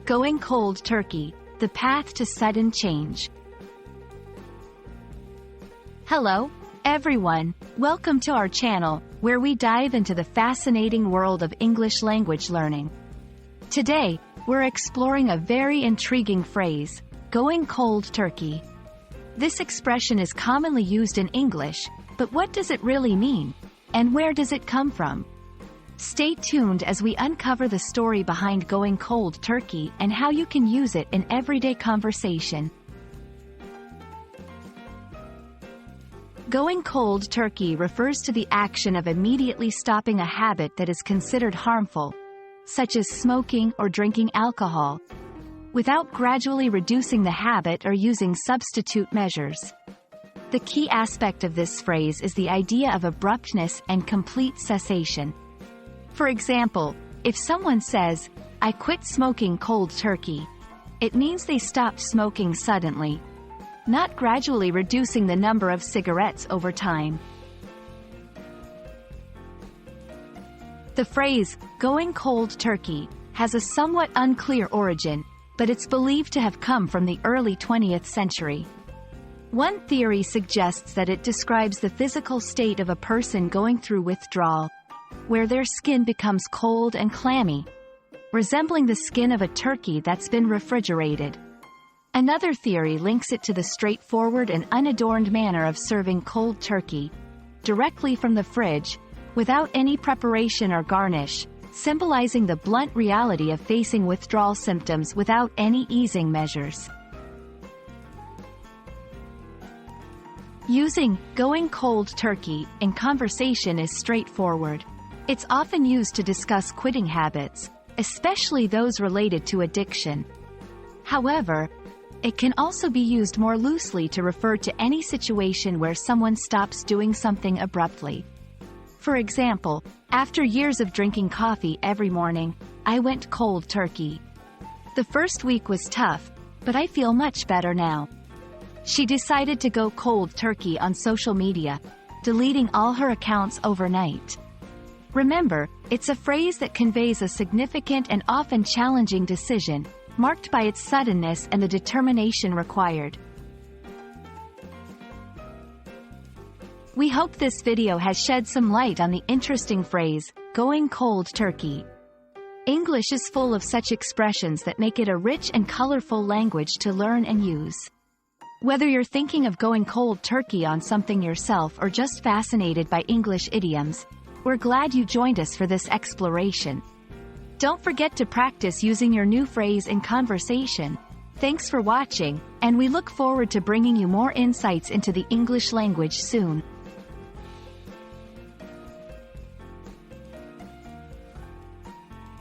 Going cold turkey, the path to sudden change. Hello, everyone. Welcome to our channel, where we dive into the fascinating world of English language learning. Today, we're exploring a very intriguing phrase, going cold turkey. This expression is commonly used in English, but what does it really mean? And where does it come from? Stay tuned as we uncover the story behind going cold turkey and how you can use it in everyday conversation. Going cold turkey refers to the action of immediately stopping a habit that is considered harmful, such as smoking or drinking alcohol, without gradually reducing the habit or using substitute measures. The key aspect of this phrase is the idea of abruptness and complete cessation. For example, if someone says, "I quit smoking cold turkey," it means they stopped smoking suddenly, not gradually reducing the number of cigarettes over time. The phrase, going cold turkey, has a somewhat unclear origin, but it's believed to have come from the early 20th century. One theory suggests that it describes the physical state of a person going through withdrawal, where their skin becomes cold and clammy, resembling the skin of a turkey that's been refrigerated. Another theory links it to the straightforward and unadorned manner of serving cold turkey, directly from the fridge, without any preparation or garnish, symbolizing the blunt reality of facing withdrawal symptoms without any easing measures. Using going cold turkey in conversation is straightforward. It's often used to discuss quitting habits, especially those related to addiction. However, it can also be used more loosely to refer to any situation where someone stops doing something abruptly. For example, after years of drinking coffee every morning, I went cold turkey. The first week was tough, but I feel much better now. She decided to go cold turkey on social media, deleting all her accounts overnight. Remember, it's a phrase that conveys a significant and often challenging decision, marked by its suddenness and the determination required. We hope this video has shed some light on the interesting phrase, going cold turkey. English is full of such expressions that make it a rich and colorful language to learn and use. Whether you're thinking of going cold turkey on something yourself or just fascinated by English idioms, we're glad you joined us for this exploration. Don't forget to practice using your new phrase in conversation. Thanks for watching, and we look forward to bringing you more insights into the English language soon.